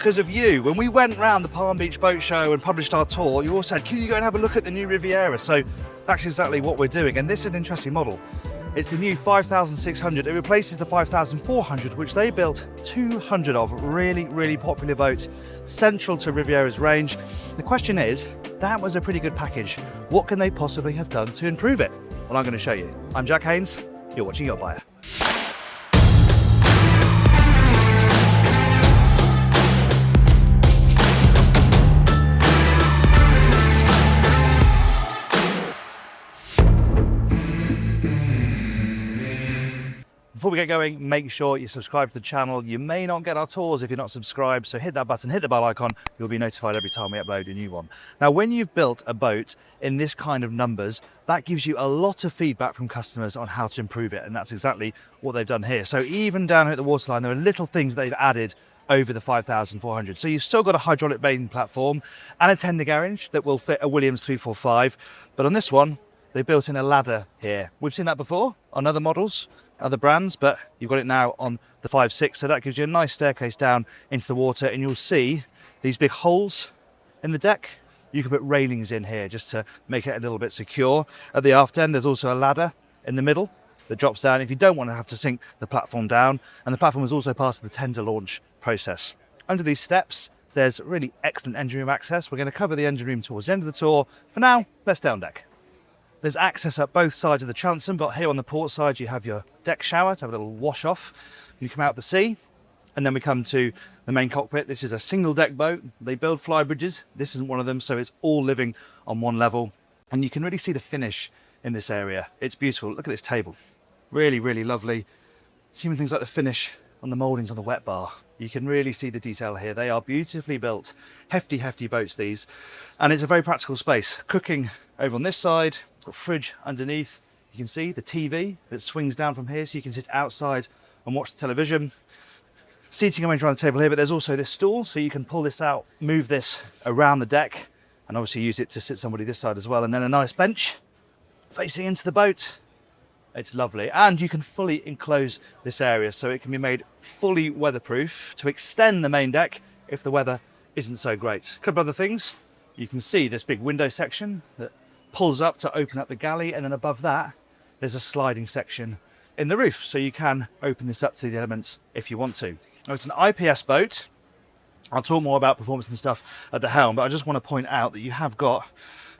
because of you. When we went round the Palm Beach Boat Show and published our tour, you all said, can you go and have a look at the new Riviera? So that's exactly what we're doing. And this is an interesting model. It's the new 5600. It replaces the 5400, which they built 200 of. Really, really popular boats, central to Riviera's range. The question is, that was a pretty good package. What can they possibly have done to improve it? Well, I'm going to show you. I'm Jack Haynes. You're watching YachtBuyer. Before we get going, make sure you subscribe to the channel. You may not get our tours if you're not subscribed, so hit that button, hit the bell icon. You'll be notified every time we upload a new one. Now, when you've built a boat in this kind of numbers, that gives you a lot of feedback from customers on how to improve it, and that's exactly what they've done here. So even down here at the waterline, there are little things they've added over the 5400. So you've still got a hydraulic bathing platform and a tender garage that will fit a Williams 345, but on this one, they built in a ladder here. We've seen that before on other models, other brands, but you've got it now on the 5.6, so that gives you a nice staircase down into the water, and you'll see these big holes in the deck. You can put railings in here just to make it a little bit secure. At the aft end, there's also a ladder in the middle that drops down if you don't want to have to sink the platform down, and the platform is also part of the tender launch process. Under these steps, there's really excellent engine room access. We're going to cover the engine room towards the end of the tour. For now, let's stay on deck. There's access up both sides of the transom, but here on the port side you have your deck shower to have a little wash off. You come out the sea, and then we come to the main cockpit. This is a single deck boat. They build fly bridges. This isn't one of them, so it's all living on one level. And you can really see the finish in this area. It's beautiful. Look at this table. Really, really lovely. Even things like the finish on the mouldings on the wet bar. You can really see the detail here. They are beautifully built, hefty, hefty boats, these. And it's a very practical space. Cooking over on this side, got a fridge underneath. You can see the TV that swings down from here, so you can sit outside and watch the television. Seating arranged around the table here, but there's also this stool, so you can pull this out, move this around the deck, and obviously use it to sit somebody this side as well. And then a nice bench facing into the boat. It's lovely, and you can fully enclose this area so it can be made fully weatherproof to extend the main deck if the weather isn't so great. A couple of other things. You can see this big window section that pulls up to open up the galley, and then above that there's a sliding section in the roof, so you can open this up to the elements if you want to. Now, it's an IPS boat. I'll talk more about performance and stuff at the helm, but I just want to point out that you have got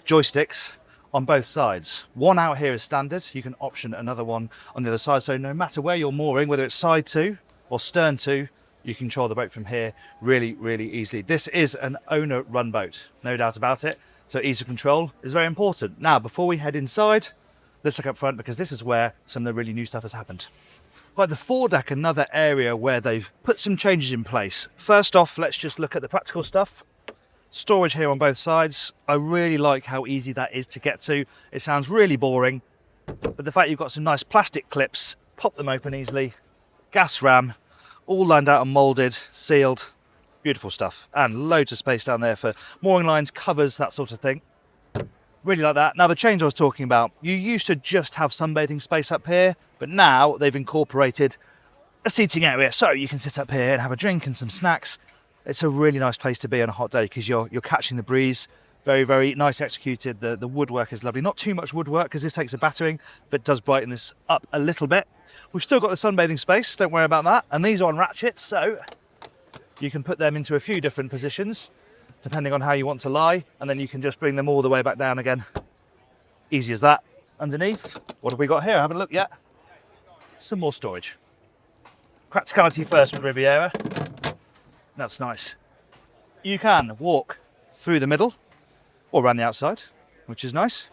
joysticks on both sides. One out here is standard. You can option another one on the other side, so no matter where you're mooring, whether it's side to or stern to, you can control the boat from here really, really easily. This is an owner run boat, no doubt about it, so ease of control is very important. Now, before we head inside, let's look up front, because this is where some of the really new stuff has happened. Like the foredeck, another area where they've put some changes in place. First off, let's just look at the practical stuff. Storage here on both sides. I really like how easy that is to get to. It sounds really boring, but the fact you've got some nice plastic clips, pop them open easily, gas ram, all lined out and moulded, sealed, beautiful stuff. And loads of space down there for mooring lines, covers, that sort of thing. Really like that. Now, the change I was talking about, you used to just have sunbathing space up here, but now they've incorporated a seating area, so you can sit up here and have a drink and some snacks. It's a really nice place to be on a hot day because you're catching the breeze. Very, very nice executed. The woodwork is lovely. Not too much woodwork because this takes a battering, but does brighten this up a little bit. We've still got the sunbathing space, don't worry about that. And these are on ratchets, so you can put them into a few different positions depending on how you want to lie, and then you can just bring them all the way back down again. Easy as that. Underneath, what have we got here? I haven't looked yet. Some more storage. Practicality first with Riviera. That's nice. You can walk through the middle or around the outside, which is nice,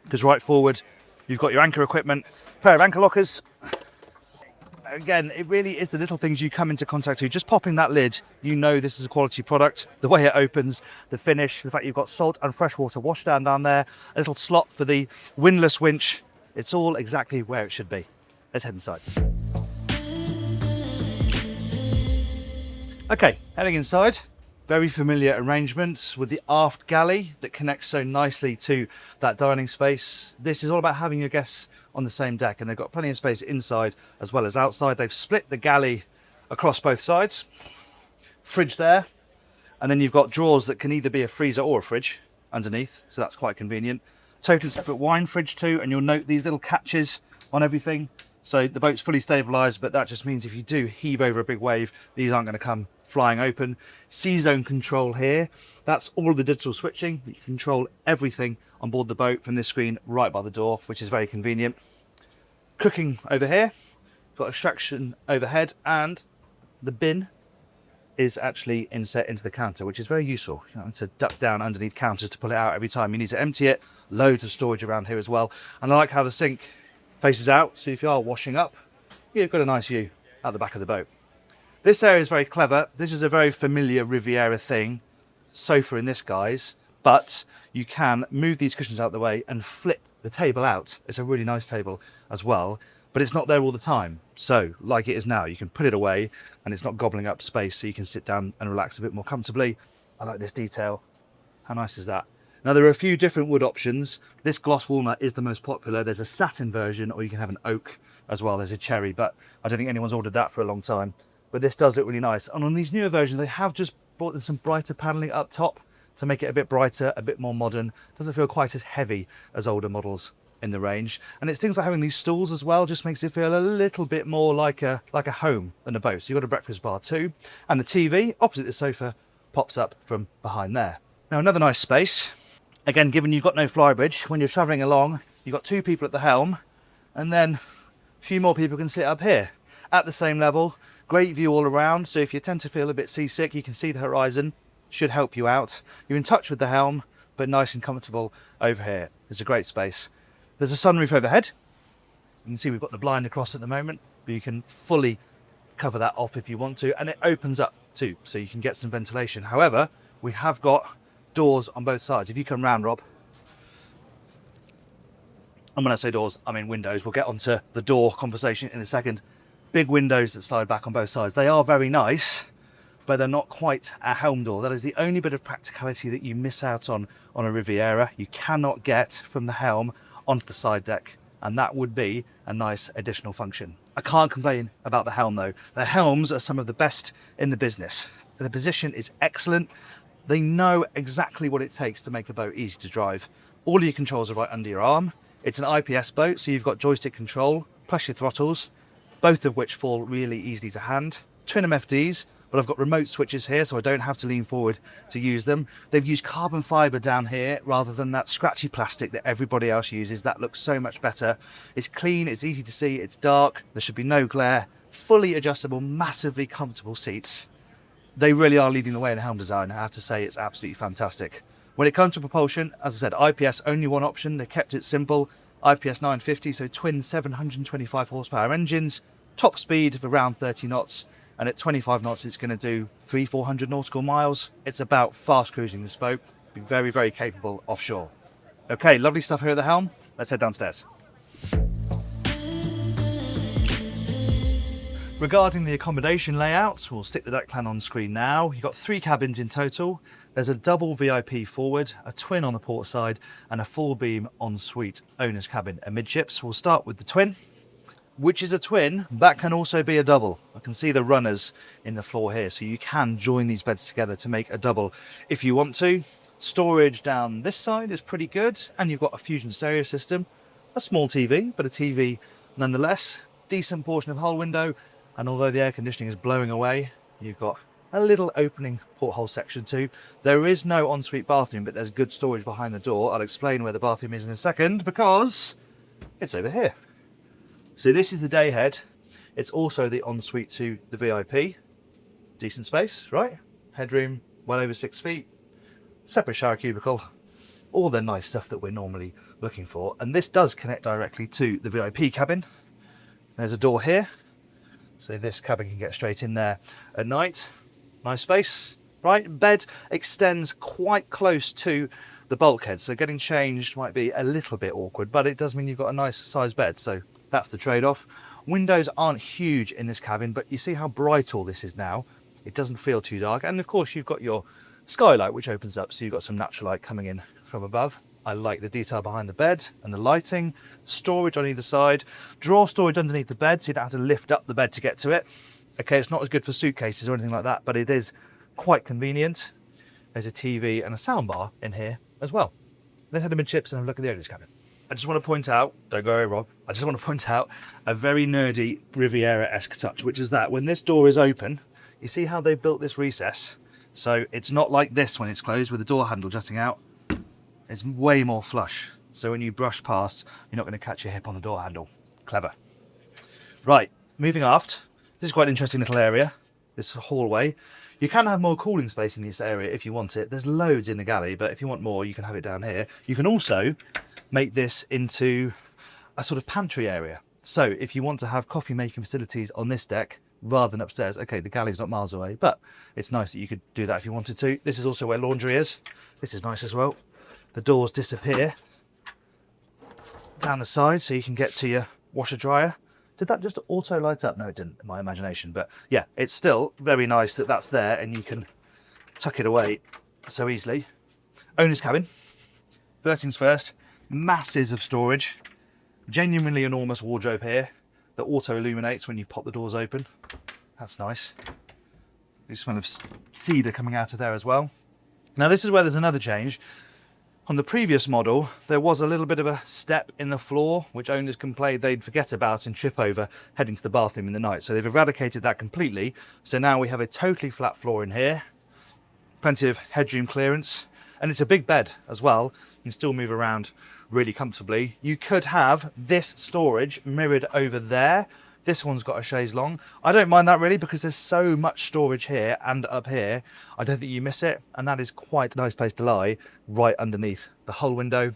because right forward you've got your anchor equipment, pair of anchor lockers. Again, it really is the little things you come into contact with. Just popping that lid, you know this is a quality product. The way it opens, the finish, the fact you've got salt and freshwater washdown down there, a little slot for the windlass winch. It's all exactly where it should be. Let's head inside. Okay, heading inside. Very familiar arrangement with the aft galley that connects so nicely to that dining space. This is all about having your guests on the same deck, and they've got plenty of space inside as well as outside. They've split the galley across both sides. Fridge there, and then you've got drawers that can either be a freezer or a fridge underneath, so that's quite convenient. Totally separate wine fridge too, and you'll note these little catches on everything. So the boat's fully stabilised, but that just means if you do heave over a big wave, these aren't going to come flying open. C-zone control here. That's all the digital switching. You can control everything on board the boat from this screen right by the door, which is very convenient. Cooking over here. Got extraction overhead, and the bin is actually inset into the counter, which is very useful. You don't have to duck down underneath counters to pull it out every time you need to empty it. Loads of storage around here as well. And I like how the sink faces out, so if you are washing up, you've got a nice view at the back of the boat. This area is very clever. This is a very familiar Riviera thing, sofa in this guise, but you can move these cushions out of the way and flip the table out. It's a really nice table as well, but it's not there all the time. So like it is now, you can put it away and it's not gobbling up space, so you can sit down and relax a bit more comfortably. I like this detail. How nice is that? Now there are a few different wood options. This gloss walnut is the most popular. There's a satin version, or you can have an oak as well. There's a cherry, but I don't think anyone's ordered that for a long time. But this does look really nice. And on these newer versions, they have just brought in some brighter paneling up top to make it a bit brighter, a bit more modern. Doesn't feel quite as heavy as older models in the range. And it's things like having these stools as well, just makes it feel a little bit more like a home than a boat. So you've got a breakfast bar too. And the TV opposite the sofa pops up from behind there. Now another nice space. Again, given you've got no flybridge, when you're travelling along, you've got 2 people at the helm, and then a few more people can sit up here at the same level. Great view all around, so if you tend to feel a bit seasick, you can see the horizon. Should help you out. You're in touch with the helm, but nice and comfortable over here. It's a great space. There's a sunroof overhead. You can see we've got the blind across at the moment, but you can fully cover that off if you want to, and it opens up too, so you can get some ventilation. However, we have got doors on both sides. If you come round, Rob, and when I say doors, I mean windows. We'll get onto the door conversation in a second. Big windows that slide back on both sides. They are very nice, but they're not quite a helm door. That is the only bit of practicality that you miss out on a Riviera. You cannot get from the helm onto the side deck, and that would be a nice additional function. I can't complain about the helm though. The helms are some of the best in the business. The position is excellent. They know exactly what it takes to make a boat easy to drive. All of your controls are right under your arm. It's an IPS boat, so you've got joystick control, plus your throttles, both of which fall really easily to hand. Twin MFDs, but I've got remote switches here, so I don't have to lean forward to use them. They've used carbon fibre down here rather than that scratchy plastic that everybody else uses. That looks so much better. It's clean, it's easy to see, it's dark, there should be no glare. Fully adjustable, massively comfortable seats. They really are leading the way in helm design. I have to say, it's absolutely fantastic. When it comes to propulsion, as I said, IPS only one option. They kept it simple. IPS 950, so twin 725 horsepower engines, top speed of around 30 knots, and at 25 knots it's going to do 300-400 nautical miles. It's about fast cruising this boat. Be very, very capable offshore. Okay, lovely stuff here at the helm. Let's head downstairs. Regarding the accommodation layout, we'll stick the deck plan on screen now. You've got 3 cabins in total. There's a double VIP forward, a twin on the port side, and a full beam ensuite owner's cabin amidships. We'll start with the twin, which is a twin. That can also be a double. I can see the runners in the floor here, so you can join these beds together to make a double if you want to. Storage down this side is pretty good, and you've got a fusion stereo system, a small TV, but a TV nonetheless. Decent portion of hull window. And although the air conditioning is blowing away, you've got a little opening porthole section too. There is no ensuite bathroom, but there's good storage behind the door. I'll explain where the bathroom is in a second, because it's over here. So this is the day head. It's also the ensuite to the VIP. Decent space, right? Headroom, well over 6 feet. Separate shower cubicle. All the nice stuff that we're normally looking for. And this does connect directly to the VIP cabin. There's a door here. So this cabin can get straight in there at night. Nice space, right? Bed extends quite close to the bulkhead, so getting changed might be a little bit awkward, but it does mean you've got a nice sized bed, so that's the trade-off. Windows aren't huge in this cabin, but you see how bright all this is now. It doesn't feel too dark, and of course you've got your skylight which opens up, so you've got some natural light coming in from above. I like the detail behind the bed and the lighting. Storage on either side. Drawer storage underneath the bed, so you don't have to lift up the bed to get to it. Okay, it's not as good for suitcases or anything like that, but it is quite convenient. There's a TV and a soundbar in here as well. Let's head to midships and have a look at the owner's cabin. I just want to point out, don't go away, Rob, I just want to point out a very nerdy Riviera-esque touch, which is that when this door is open, you see how they've built this recess? So it's not like this when it's closed with the door handle jutting out. It's way more flush. So when you brush past, you're not going to catch your hip on the door handle. Clever. Right, moving aft. This is quite an interesting little area, this hallway. You can have more cooling space in this area if you want it. There's loads in the galley, but if you want more, you can have it down here. You can also make this into a sort of pantry area. So if you want to have coffee making facilities on this deck rather than upstairs, okay, the galley's not miles away, but it's nice that you could do that if you wanted to. This is also where laundry is. This is nice as well. The doors disappear down the side so you can get to your washer dryer. Did that just auto light up? No, it didn't, in my imagination. But yeah, it's still very nice that that's there and you can tuck it away so easily. Owner's cabin. First things first, masses of storage. Genuinely enormous wardrobe here that auto illuminates when you pop the doors open. That's nice. You smell of cedar coming out of there as well. Now this is where there's another change. On the previous model, there was a little bit of a step in the floor, which owners complained they'd forget about and trip over heading to the bathroom in the night. So they've eradicated that completely. So now we have a totally flat floor in here, plenty of headroom clearance, and it's a big bed as well. You can still move around really comfortably. You could have this storage mirrored over there. This one's got a chaise longue. I don't mind that really because there's so much storage here and up here. I don't think you miss it. And that is quite a nice place to lie right underneath the hull window.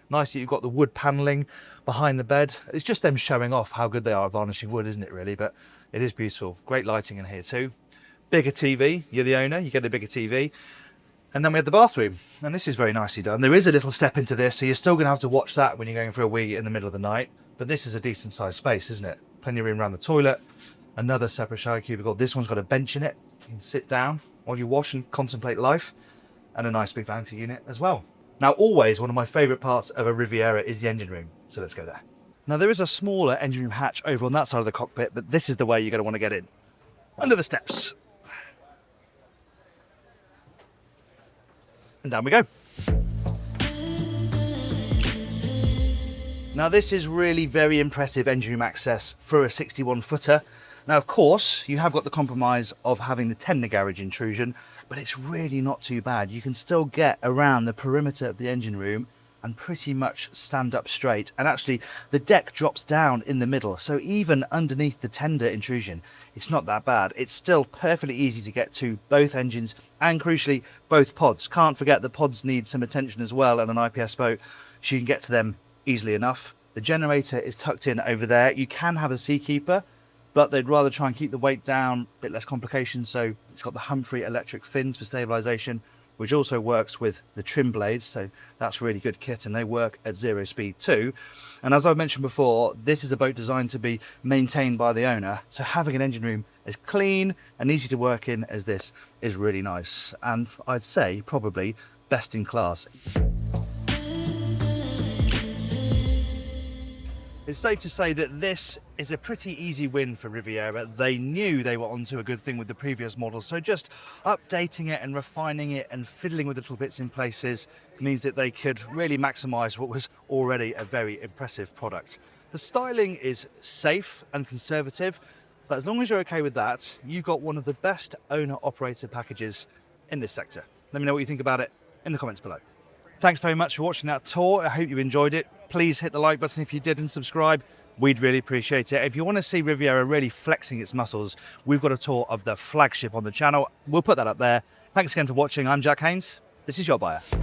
Nice that you've got the wood panelling behind the bed. It's just them showing off how good they are at varnishing wood, isn't it really? But it is beautiful. Great lighting in here too. Bigger TV. You're the owner, you get a bigger TV. And then we have the bathroom. And this is very nicely done. There is a little step into this, so you're still going to have to watch that when you're going for a wee in the middle of the night. But this is a decent sized space, isn't it? Plenty of room around the toilet. Another separate shower cubicle. This one's got a bench in it. You can sit down while you wash and contemplate life. And a nice big vanity unit as well. Now, always one of my favourite parts of a Riviera is the engine room. So let's go there. Now, there is a smaller engine room hatch over on that side of the cockpit, but this is the way you're going to want to get in. Under the steps. And down we go. Now this is really very impressive engine room access for a 61 footer. Now of course you have got the compromise of having the tender garage intrusion, but it's really not too bad. You can still get around the perimeter of the engine room and pretty much stand up straight. And actually the deck drops down in the middle, so even underneath the tender intrusion, it's not that bad. It's still perfectly easy to get to both engines and crucially both pods. Can't forget the pods need some attention as well on an IPS boat, so you can get to them easily enough. The generator is tucked in over there. You can have a seakeeper, but they'd rather try and keep the weight down, a bit less complications. So it's got the Humphrey electric fins for stabilization, which also works with the trim blades. So that's really good kit and they work at 0 speed too. And as I've mentioned before, this is a boat designed to be maintained by the owner. So having an engine room as clean and easy to work in as this is really nice. And I'd say probably best in class. It's safe to say that this is a pretty easy win for Riviera. They knew they were onto a good thing with the previous model, so just updating it and refining it and fiddling with little bits in places means that they could really maximise what was already a very impressive product. The styling is safe and conservative, but as long as you're okay with that, you've got one of the best owner-operator packages in this sector. Let me know what you think about it in the comments below. Thanks very much for watching that tour. I hope you enjoyed it. Please hit the like button if you did and subscribe. We'd really appreciate it. If you want to see Riviera really flexing its muscles, we've got a tour of the flagship on the channel. We'll put that up there. Thanks again for watching. I'm Jack Haynes. This is YachtBuyer.